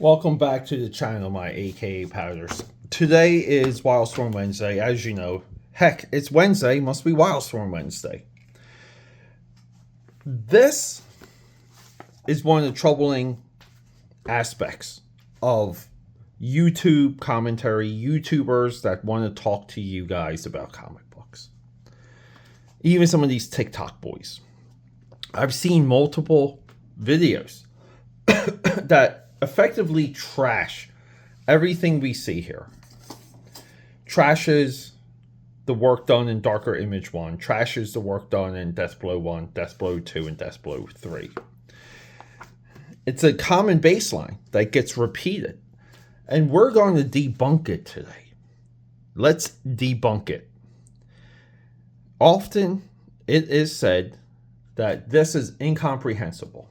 Welcome back to the channel, my AKAPADers. Today is Wildstorm Wednesday, as you know. Heck, it's Wednesday, must be Wildstorm Wednesday. This is one of the troubling aspects of YouTube commentary, YouTubers that want to talk to you guys about comic books. Even some of these TikTok boys. I've seen multiple videos that effectively trash everything we see here. Trashes the work done in Darker Image 1, trashes the work done in DEATHBLOW 1, DEATHBLOW 2, and DEATHBLOW 3. It's a common baseline that gets repeated, and we're going to debunk it today. Let's debunk it. Often it is said that this is incomprehensible,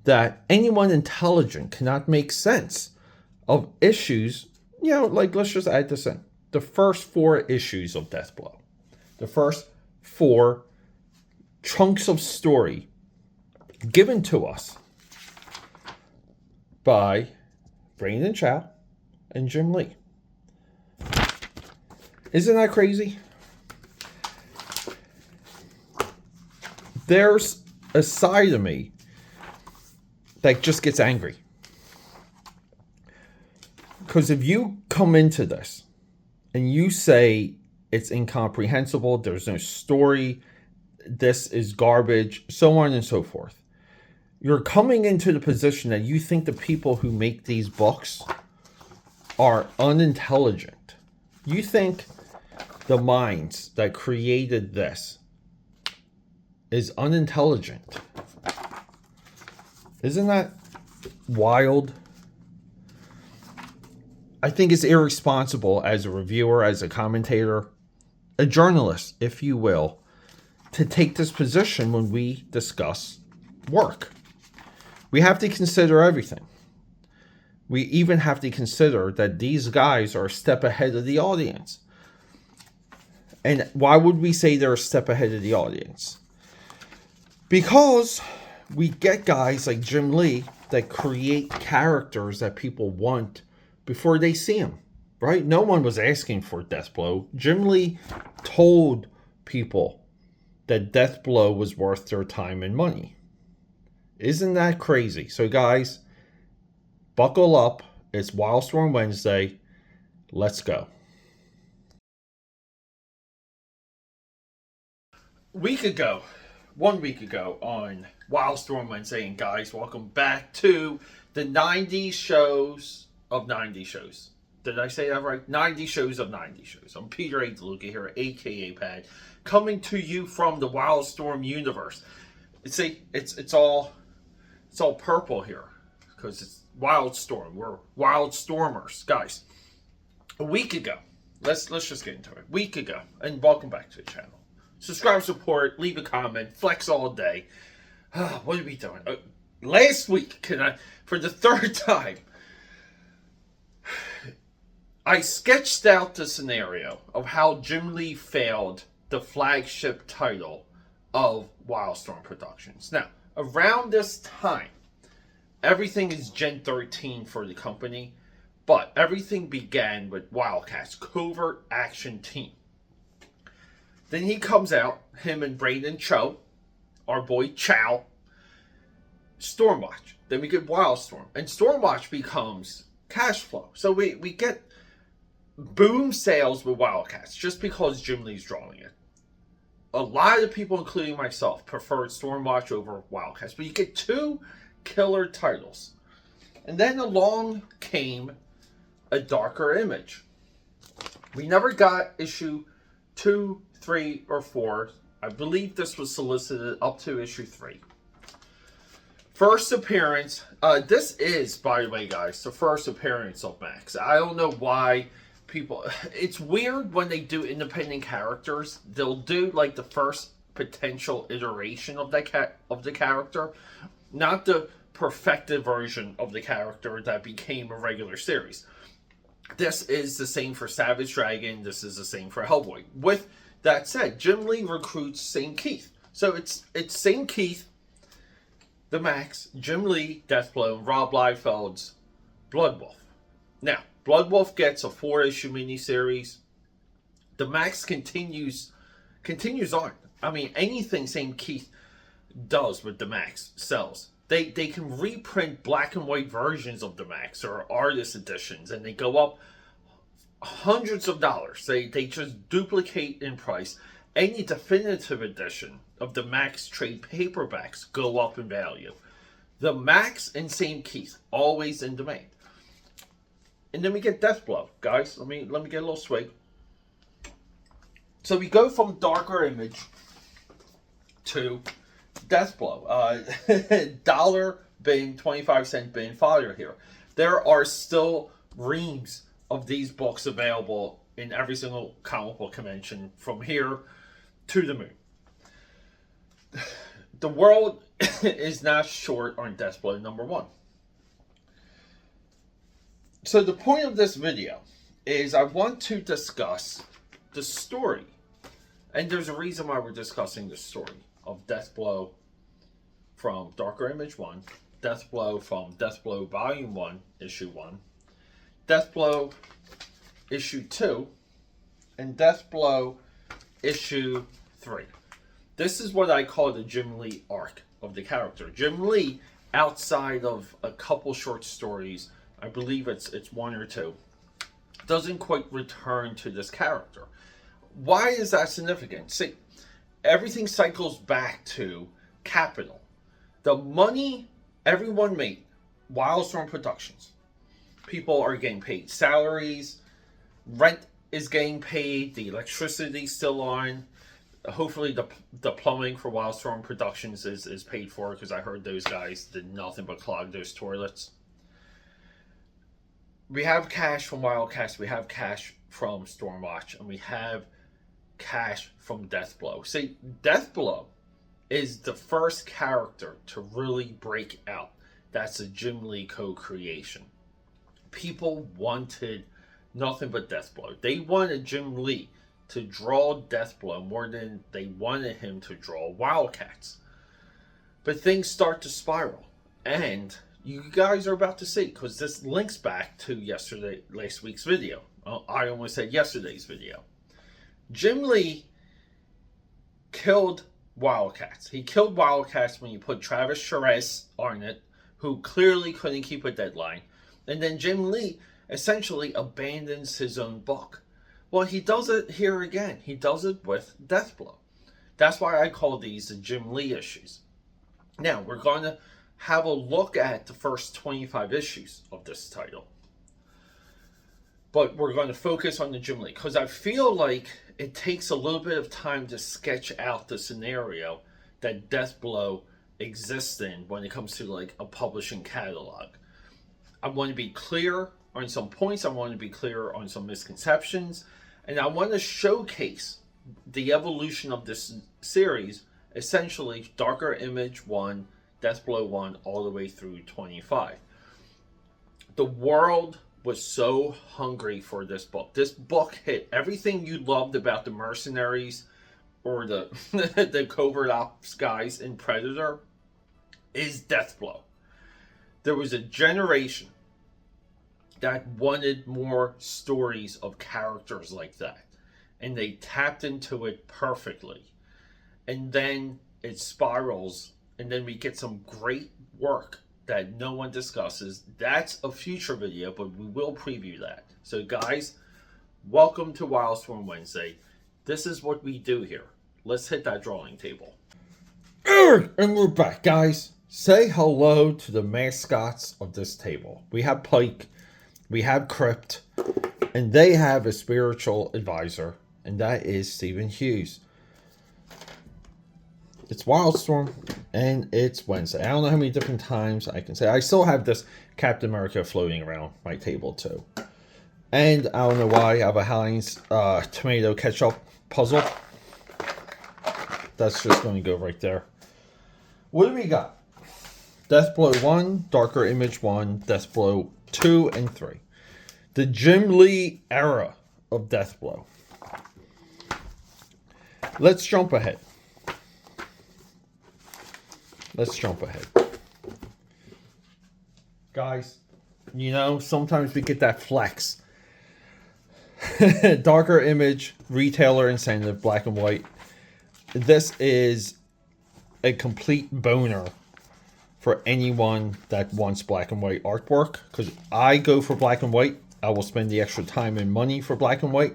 that anyone intelligent cannot make sense of issues, like let's just add this in. The first 4 issues of DEATHBLOW. The first 4 chunks of story given to us by Brandon Chow and Jim Lee. Isn't that crazy? There's a side of me that just gets angry. Because if you come into this and you say it's incomprehensible, there's no story, this is garbage, so on and so forth, you're coming into the position that you think the people who make these books are unintelligent. You think the minds that created this is unintelligent. Isn't that wild? I think it's irresponsible as a reviewer, as a commentator, a journalist, if you will, to take this position when we discuss work. We have to consider everything. We even have to consider that these guys are a step ahead of the audience. And why would we say they're a step ahead of the audience? Because we get guys like Jim Lee that create characters that people want before they see them, right? No one was asking for DEATHBLOW. Jim Lee told people that DEATHBLOW was worth their time and money. Isn't that crazy? So guys, buckle up. It's Wildstorm Wednesday. Let's go. One week ago on Wildstorm Wednesday, and guys, welcome back to the 90 shows of 90 shows. Did I say that right? 90 shows of 90 shows. I'm Peter A. DeLuca here, AKAPAD, coming to you from the Wildstorm universe. See, it's all purple here because it's Wildstorm. We're Wildstormers, guys. A week ago, let's just get into it. A week ago, and welcome back to the channel. Subscribe, support, leave a comment, flex all day. What are we doing? Last week, for the 3rd time, I sketched out the scenario of how Jim Lee failed the flagship title of Wildstorm Productions. Now, around this time, everything is Gen 13 for the company, but everything began with Wildcats, Covert Action Team. Then he comes out, him and Brandon Cho, our boy Chow, Stormwatch. Then we get Wildstorm. And Stormwatch becomes cash flow. So we get boom sales with Wildcats just because Jim Lee's drawing it. A lot of people, including myself, preferred Stormwatch over Wildcats. But you get 2 killer titles. And then along came a Darker Image. We never got issue 2, 3, or 4. I believe this was solicited up to issue 3. First appearance. This is, by the way, guys, the first appearance of Max. I don't know why people... It's weird when they do independent characters. They'll do, like, the first potential iteration of the character. Not the perfected version of the character that became a regular series. This is the same for Savage Dragon. This is the same for Hellboy. With that said, Jim Lee recruits St. Keith. So it's St. Keith, the Max, Jim Lee, DEATHBLOW, Rob Liefeld's Blood Wolf. Now, Blood Wolf gets a 4-issue miniseries. The Max continues on. I mean, anything St. Keith does with the Max sells. They can reprint black and white versions of the Max or artist editions, and they go up hundreds of dollars. They just duplicate in price. Any definitive edition of the Max trade paperbacks go up in value. The Max and St. Keith always in demand. And then we get Deathblow, guys. Let me get a little swig. So we go from Darker Image to Deathblow. Dollar bin, 25-cent bin fodder here. There are still reams of these books available in every single comic book convention from here to the moon. The world is not short on Deathblow #1. So the point of this video is I want to discuss the story. And there's a reason why we're discussing the story of Deathblow from Darker Image 1, Deathblow from Deathblow Volume 1, Issue 1, Deathblow Issue 2, and Deathblow Issue 3. This is what I call the Jim Lee arc of the character. Jim Lee, outside of a couple short stories, I believe it's 1 or 2, doesn't quite return to this character. Why is that significant? See, everything cycles back to capital. The money everyone made, Wildstorm Productions. People are getting paid salaries, rent is getting paid, the electricity's still on. Hopefully the plumbing for Wildstorm Productions is paid for, because I heard those guys did nothing but clog those toilets. We have cash from Wildcats, we have cash from Stormwatch, and we have cash from Deathblow. See, Deathblow is the first character to really break out. That's a Jim Lee co-creation. People wanted nothing but Deathblow. They wanted Jim Lee to draw Deathblow more than they wanted him to draw Wildcats. But things start to spiral, and you guys are about to see, because this links back to last week's video. I almost said yesterday's video. Jim Lee killed Wildcats. He killed Wildcats when you put Travis Charest on it, who clearly couldn't keep a deadline. And then Jim Lee essentially abandons his own book. Well, he does it here again. He does it with Deathblow. That's why I call these the Jim Lee issues. Now, we're going to have a look at the first 25 issues of this title. But we're going to focus on the Jim Lee, because I feel like it takes a little bit of time to sketch out the scenario that Deathblow exists in when it comes to like a publishing catalog. I want to be clear on some points. I want to be clear on some misconceptions. And I want to showcase the evolution of this series, essentially Darker Image 1, Deathblow 1, all the way through 25. The world was so hungry for this book. This book hit everything you loved about the mercenaries or the the covert ops guys in Predator is Deathblow. There was a generation that wanted more stories of characters like that, and they tapped into it perfectly. And then it spirals, and then we get some great work that no one discusses. That's a future video, but we will preview that. So guys, welcome to Wildstorm Wednesday. This is what we do here. Let's hit that drawing table. And we're back, guys. Say hello to the mascots of this table. We have Pike, we have Crypt, and they have a spiritual advisor, and that is Stephen Hughes. It's Wildstorm, and it's Wednesday. I don't know how many different times I can say. I still have this Captain America floating around my table, too. And I don't know why I have a Heinz tomato ketchup puzzle. That's just going to go right there. What do we got? Deathblow 1, Darker Image 1, Deathblow 2, and 3. The Jim Lee era of Deathblow. Let's jump ahead. Guys, You know, sometimes we get that flex. Darker image, retailer incentive, black and white. This is a complete boner for anyone that wants black and white artwork, because I go for black and white. I will spend the extra time and money for black and white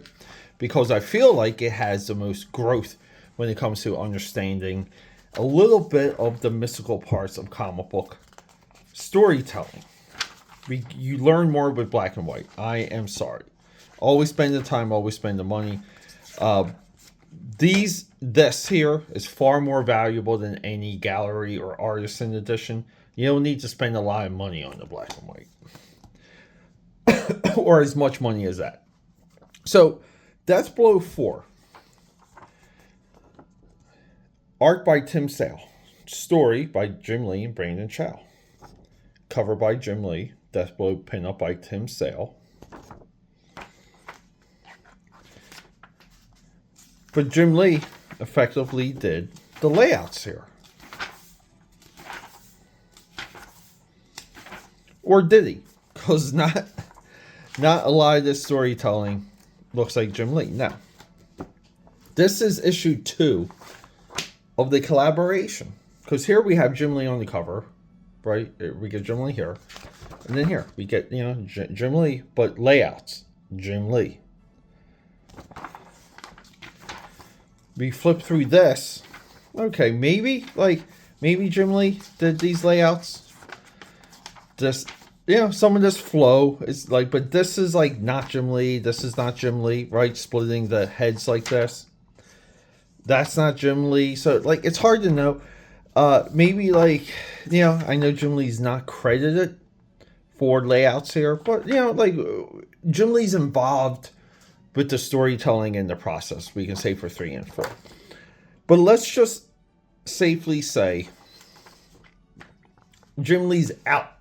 because I feel like it has the most growth when it comes to understanding a little bit of the mystical parts of comic book storytelling. You learn more with black and white. I am sorry. Always spend the time, always spend the money. This here is far more valuable than any gallery or artisan edition. You don't need to spend a lot of money on the black and white. Or as much money as that. So, DEATHBLOW 4. Art by Tim Sale. Story by Jim Lee and Brandon Chow. Cover by Jim Lee. DEATHBLOW pinup by Tim Sale. But Jim Lee effectively did the layouts here. Or did he? Because not a lot of this storytelling looks like Jim Lee. Now, this is issue 2 of the collaboration. Because here we have Jim Lee on the cover, right? We get Jim Lee here. And then here, we get, you know, Jim Lee, but layouts. Jim Lee. We flip through this. Okay, maybe Jim Lee did these layouts. Just, you know, some of this flow is like, but this is like not Jim Lee. This is not Jim Lee, right? Splitting the heads like this. That's not Jim Lee. So, like, it's hard to know. Maybe, like, you know, I know Jim Lee's not credited for layouts here, but, you know, like, Jim Lee's involved with the storytelling and the process, we can say, for 3 and 4. But let's just safely say Jim Lee's out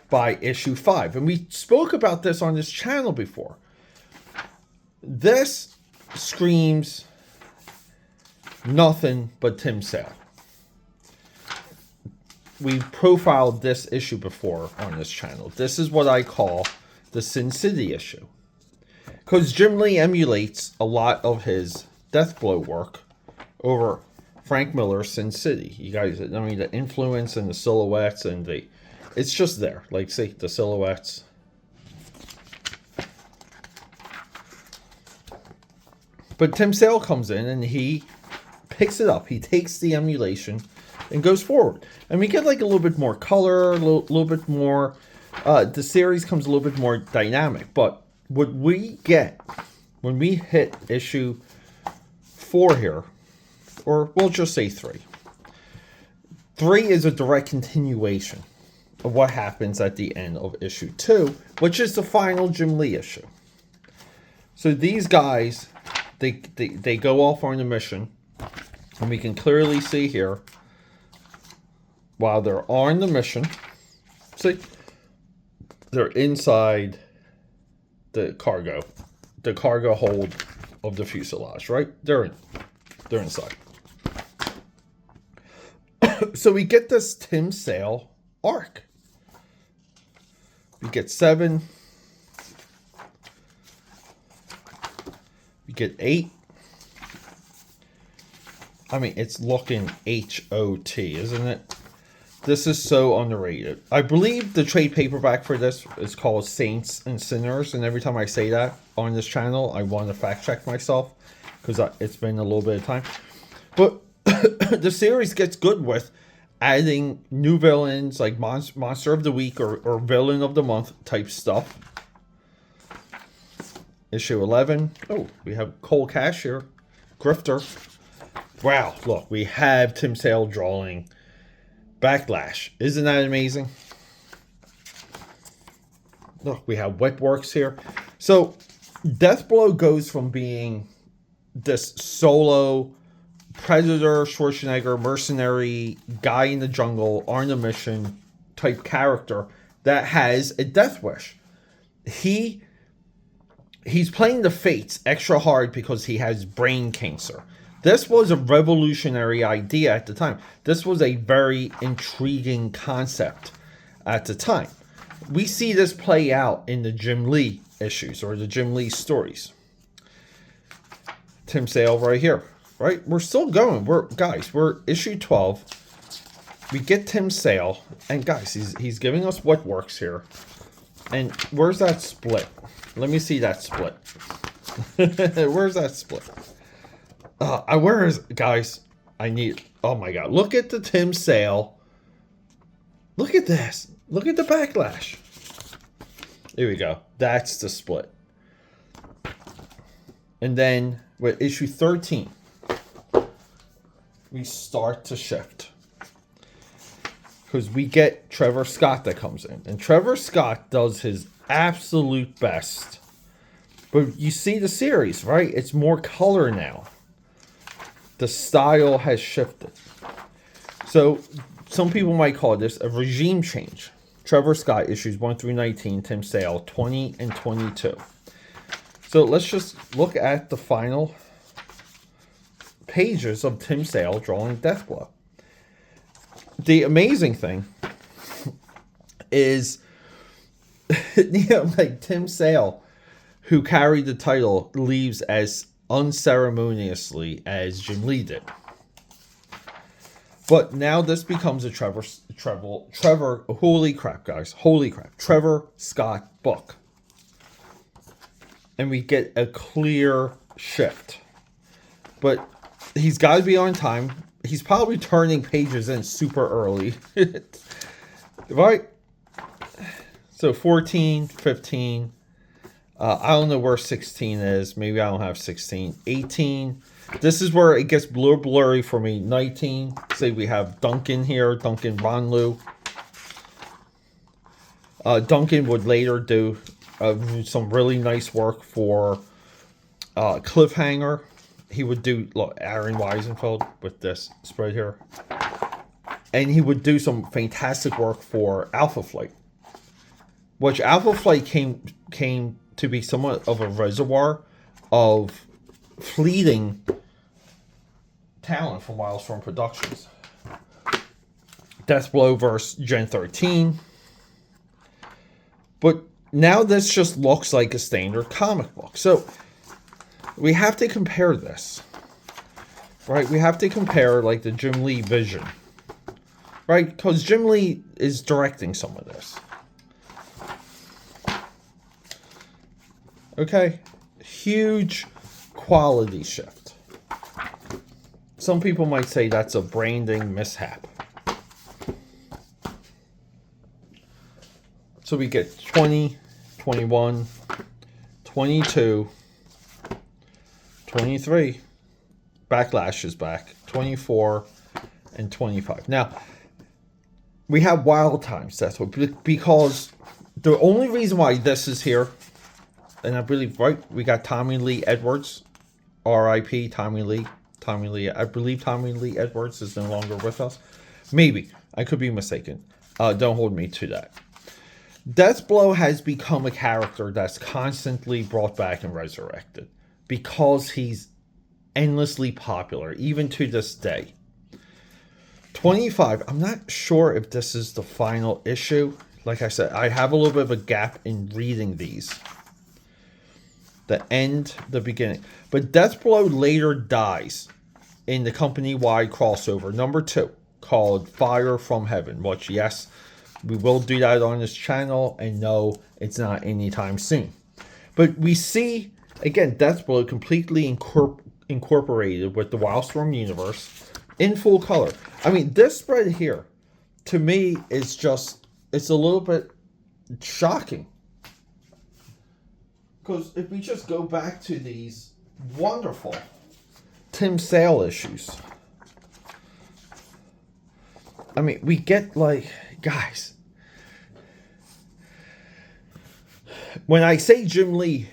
by issue 5. And we spoke about this on this channel before. This screams nothing but Tim Sale. We profiled this issue before on this channel. This is what I call the Sin City issue. Because Jim Lee emulates a lot of his DEATHBLOW work over Frank Miller's Sin City. You guys, I mean, the influence and the silhouettes and it's just there. Like, see, the silhouettes. But Tim Sale comes in and he picks it up. He takes the emulation and goes forward. And we get like a little bit more color, a little bit more, the series comes a little bit more dynamic. But what we get when we hit issue 4 here, or we'll just say 3. 3 is a direct continuation of what happens at the end of issue 2, which is the final Jim Lee issue. So these guys, they go off on a mission, and we can clearly see here, while they're on the mission, see, they're inside the cargo hold of the fuselage, right? They're inside. So we get this Tim Sale arc. We get 7. We get 8. I mean, it's looking HOT, isn't it? This is so underrated. I believe the trade paperback for this is called Saints and Sinners. And every time I say that on this channel, I want to fact check myself, because it's been a little bit of time. But the series gets good with adding new villains, like Monster of the Week or Villain of the Month type stuff. Issue 11. Oh, we have Cole Cash here. Grifter. Wow, look, we have Tim Sale drawing Backlash. Isn't that amazing? Look, we have Wetworks here. So, DEATHBLOW goes from being this solo Predator, Schwarzenegger, mercenary, guy in the jungle, on a mission type character that has a death wish. He's playing the Fates extra hard because he has brain cancer. This was a revolutionary idea at the time. This was a very intriguing concept at the time. we see this play out in the Jim Lee issues or the Jim Lee stories. Tim Sale right here, right? We're still going. We're issue 12. We get Tim Sale, and guys, he's giving us what works here. And where's that split? Let me see that split. Where's that split? Where is, guys? Oh my God! Look at the Tim Sale. Look at this. Look at the backlash. Here we go. That's the split. And then with issue 13, we start to shift. Because we get Trevor Scott that comes in. And Trevor Scott does his absolute best. But you see the series, right? It's more color now. The style has shifted. So some people might call this a regime change. Trevor Scott issues 1 through 19, Tim Sale 20 and 22. So let's just look at the final pages of Tim Sale drawing Deathblow. The amazing thing is, like Tim Sale, who carried the title, leaves as unceremoniously as Jim Lee did. But now this becomes a Trevor, holy crap, guys, holy crap, Trevor Scott book. And we get a clear shift. But he's got to be on time. He's probably turning pages in super early. Right? So 14, 15. I don't know where 16 is. Maybe I don't have 16. 18. This is where it gets blurry for me. 19. Say we have Duncan here. Duncan Ronlu. Duncan would later do some really nice work for Cliffhanger. He would do Aaron Weisenfeld with this spread here. And he would do some fantastic work for Alpha Flight. Which Alpha Flight came to be somewhat of a reservoir of fleeting talent from Wildstorm Productions. Deathblow versus Gen 13. But now this just looks like a standard comic book. So we have to compare this, right? We have to compare like the Jim Lee vision, right? Because Jim Lee is directing some of this. Okay, huge quality shift. Some people might say that's a branding mishap. So we get 20, 21, 22, 23, Backlash is back, 24, and 25. Now, we have Wild Times, that's what, because the only reason why this is here, and I believe, right, we got Tommy Lee Edwards, R.I.P. Tommy Lee. I believe Tommy Lee Edwards is no longer with us. Maybe. I could be mistaken. Don't hold me to that. Deathblow has become a character that's constantly brought back and resurrected because he's endlessly popular, even to this day. 25, I'm not sure if this is the final issue. Like I said, I have a little bit of a gap in reading these. The end, the beginning. But Deathblow later dies in the company-wide crossover number 2 called Fire from Heaven, which, yes, we will do that on this channel, and no, it's not anytime soon. But we see, again, Deathblow completely incorporated with the Wildstorm universe in full color. I mean, this spread here, to me, is just, it's a little bit shocking. Because if we just go back to these wonderful Tim Sale issues, I mean, we get like, guys, when I say Jim Lee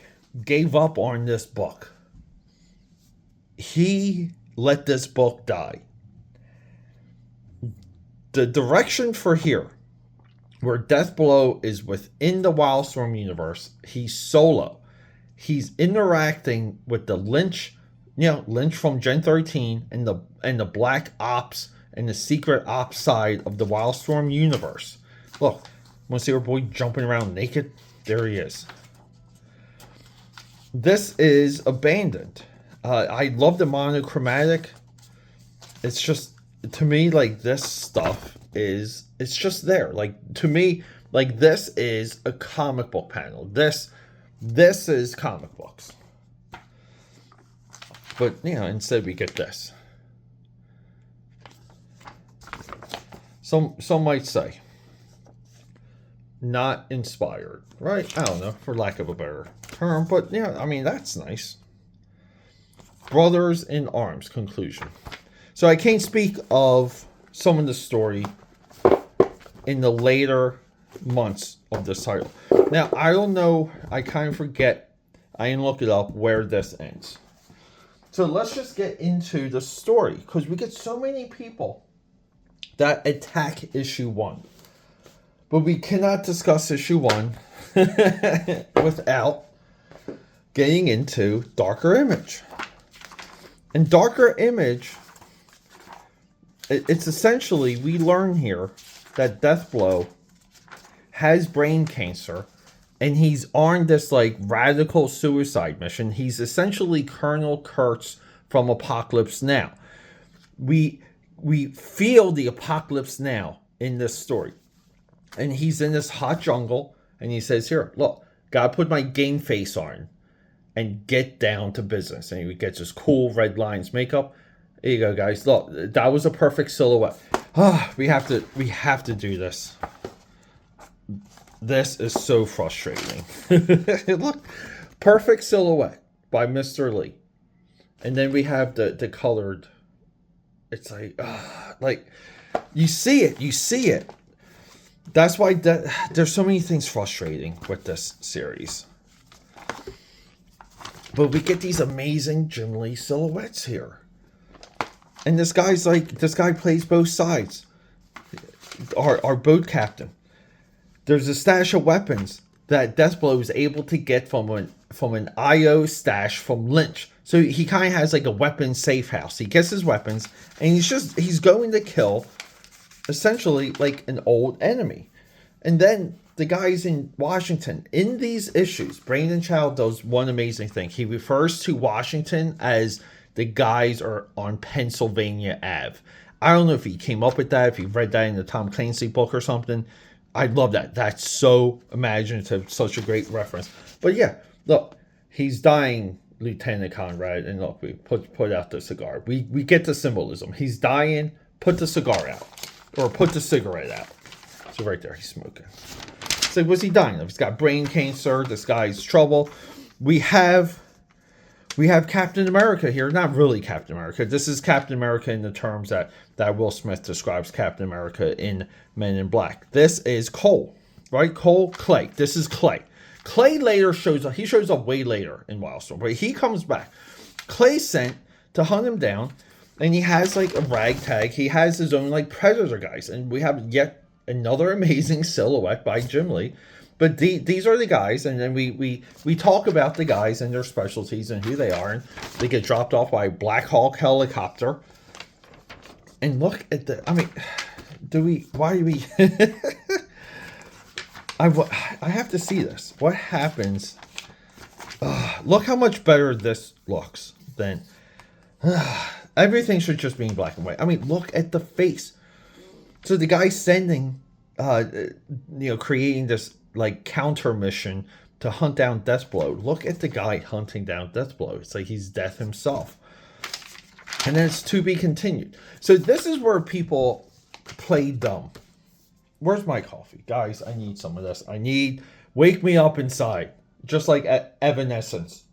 gave up on this book, he let this book die. The direction for here, where Deathblow is within the Wildstorm universe, he's solo. He's interacting with the Lynch, Lynch from Gen 13 and the Black Ops and the Secret Ops side of the Wildstorm universe. Look, Want to see our boy jumping around naked? There he is. This is Abandoned. I love the monochromatic. It's just, to me, like, this stuff is, it's just there. Like, to me, like, this is a comic book panel. This is comic books. But, you know, instead we get this. Some might say, not inspired, right? I don't know, for lack of a better term, but yeah, I mean, that's nice. Brothers in Arms, conclusion. So I can't speak of some of the story in the later months of this title. Now, I don't know, I kind of forget, I didn't look it up, where this ends. So let's just get into the story, because we get so many people that attack issue 1. But we cannot discuss issue 1 without getting into Darker Image. And Darker Image, it's essentially, we learn here that DEATHBLOW has brain cancer, and he's on this like radical suicide mission. He's essentially Colonel Kurtz from Apocalypse Now. We feel the Apocalypse Now in this story. And he's in this hot jungle, and he says, here, look, gotta put my game face on and get down to business. And he gets his cool red lines makeup. There you go, guys. Look, that was a perfect silhouette. We have to do this. This is so frustrating. Look, perfect silhouette by Mr. Lee. And then we have the colored. It's like you see it. That's why there's so many things frustrating with this series. But we get these amazing Jim Lee silhouettes here. And this guy plays both sides. Our boat captain. There's a stash of weapons that DEATHBLOW is able to get from an IO stash from Lynch. So he kind of has like a weapon safe house. He gets his weapons, and he's going to kill essentially like an old enemy. And then the guys in Washington, in these issues, Brandon Chow does one amazing thing. He refers to Washington as the guys are on Pennsylvania Ave. I don't know if he came up with that, if he read that in the Tom Clancy book or something. I love that. That's so imaginative, such a great reference. But yeah, look, he's dying, Lieutenant Conrad, and look, we put out the cigar. We get the symbolism. He's dying, put the cigar out. Or put the cigarette out. So right there, he's smoking. So what's he dying of? He's got brain cancer. This guy's trouble. We have Captain America here. Not really Captain America. This is Captain America in the terms that Will Smith describes Captain America in Men in Black. This is Cole, right? Clay. This is Clay. Clay later shows up. He shows up way later in Wildstorm, but he comes back. Clay's sent to hunt him down, and he has like a ragtag. He has his own like Predator guys, and we have yet another amazing silhouette by Jim Lee. But these are the guys, and then we talk about the guys and their specialties and who they are, and they get dropped off by a Black Hawk helicopter. And look at the, I mean, why do we, I have to see this. What happens? Look how much better this looks than, everything should just be in black and white. I mean, look at the face. So the guy's sending, creating this like counter mission to hunt down DEATHBLOW. Look at the guy hunting down DEATHBLOW. It's like he's death himself. And then it's to be continued. So this is where people play dumb. Where's my coffee? Guys, I need some of this. Wake me up inside. Just like Evanescence.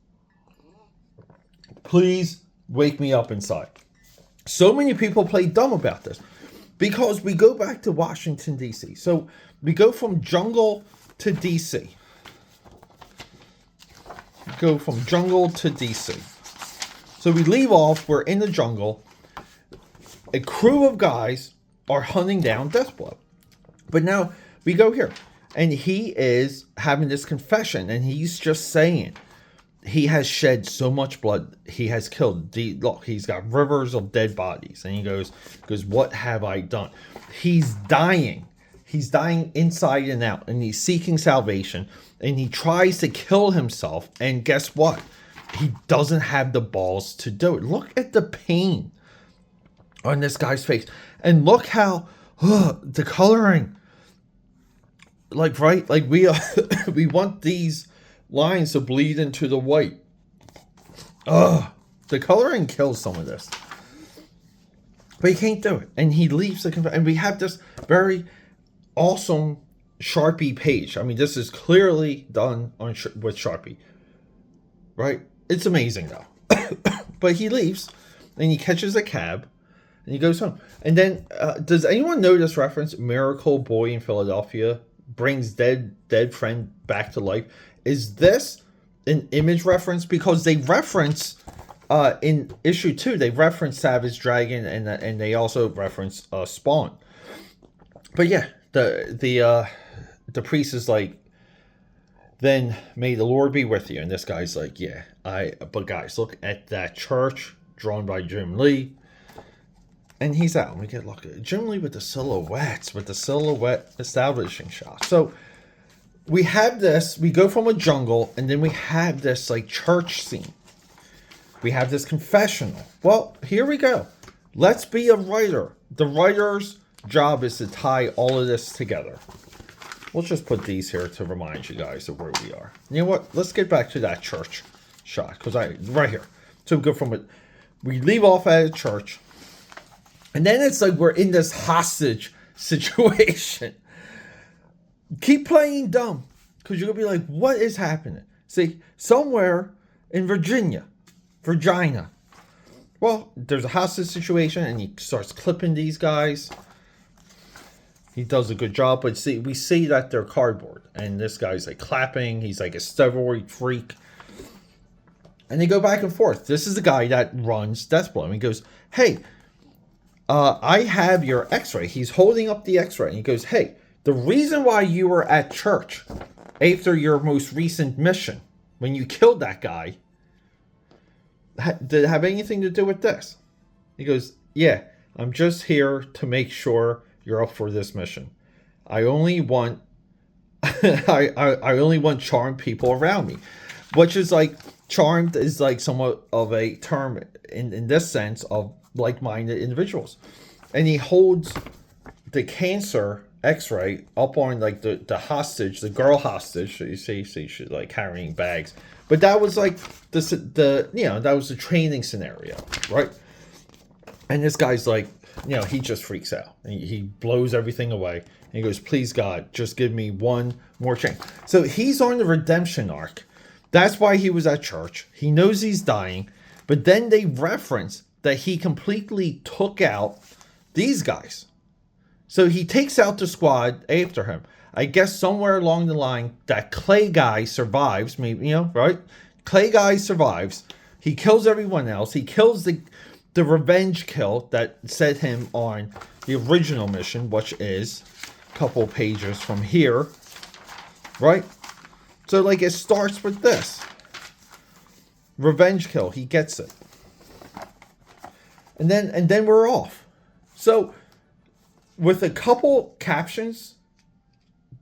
Please wake me up inside. So many people play dumb about this. Because we go back to Washington, D.C. So we go from jungle to D.C. Go from jungle to D.C. So we leave off, we're in the jungle. A crew of guys are hunting down DEATHBLOW. But now we go here. And he is having this confession. And he's just saying, he has shed so much blood. He has killed. Look, he's got rivers of dead bodies. And he goes, what have I done? He's dying. he's dying inside and out, and he's seeking salvation, and he tries to kill himself, and guess what? He doesn't have the balls to do it. Look at the pain on this guy's face, and look how the coloring, like, right, like we want these lines to bleed into the white. The coloring kills some of this, but he can't do it, and he leaves the and we have this very awesome Sharpie page. I mean, this is clearly done on with Sharpie, right? It's amazing though. But he leaves, and he catches a cab, and he goes home. And then, does anyone know this reference? Miracle Boy in Philadelphia brings dead friend back to life. Is this an Image reference? Because they reference in issue 2, they reference Savage Dragon, and they also reference Spawn. But yeah, the priest is like, then may the Lord be with you. And this guy's like, yeah, but guys, look at that church drawn by Jim Lee. And he's out. We get look at Jim Lee with the silhouette establishing shot. So we have this, we go from a jungle, and then we have this like church scene. We have this confessional. Well, here we go. Let's be a writer. The writer's job is to tie all of this together. We'll just put these here to remind you guys of where we are. You know what? Let's get back to that church shot, because right here. So we go from it. We leave off at a church, and then it's like we're in this hostage situation. Keep playing dumb, because you're gonna be like, what is happening? See, somewhere in Virginia. Well, there's a hostage situation, and he starts clipping these guys. He does a good job, but see, we see that they're cardboard, and this guy's like clapping. He's like a steroid freak, and they go back and forth. This is the guy that runs DEATHBLOW, and he goes, "Hey, I have your X-ray." He's holding up the X-ray, and he goes, "Hey, the reason why you were at church after your most recent mission, when you killed that guy, did it have anything to do with this?" He goes, "Yeah, I'm just here to make sure you're up for this mission. I only want I only want charmed people around me." Which is like, charmed is like somewhat of a term in this sense of like-minded individuals. And he holds the cancer X-ray up on like the hostage, the girl hostage. So you see she's like carrying bags. But that was like that was the training scenario, right? And this guy's like, he just freaks out. He blows everything away. And he goes, "Please God, just give me one more chance." So he's on the redemption arc. That's why he was at church. He knows he's dying. But then they reference that he completely took out these guys. So he takes out the squad after him. I guess somewhere along the line, that Clay guy survives. Maybe, right? Clay guy survives. He kills everyone else. He kills the revenge kill that set him on the original mission, which is a couple pages from here, right? So like it starts with this revenge kill. He gets it, and then we're off. So with a couple captions,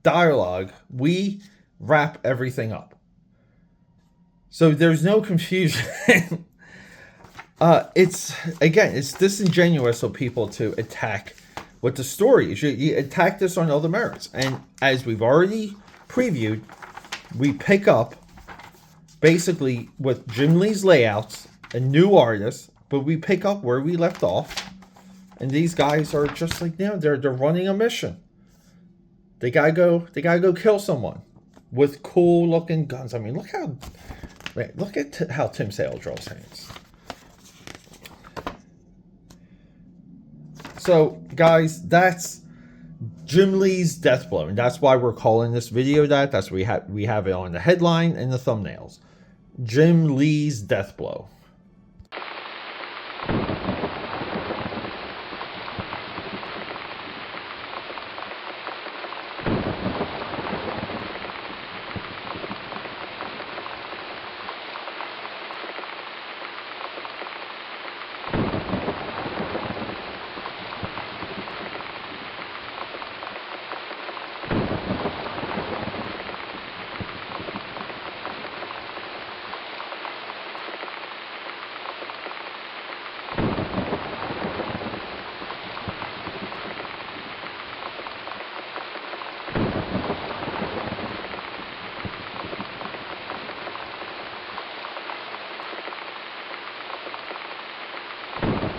dialogue, we wrap everything up. So there's no confusion. It's disingenuous of people to attack what the story is. You attack this on other merits. And as we've already previewed, we pick up basically with Jim Lee's layouts, a new artist, but we pick up where we left off. And these guys are just like, they're running a mission. They gotta go kill someone with cool looking guns. I mean, look at how Tim Sale draws hands. So, guys, that's Jim Lee's DEATHBLOW, and that's why we're calling this video that. That's why we have it on the headline and the thumbnails. Jim Lee's DEATHBLOW.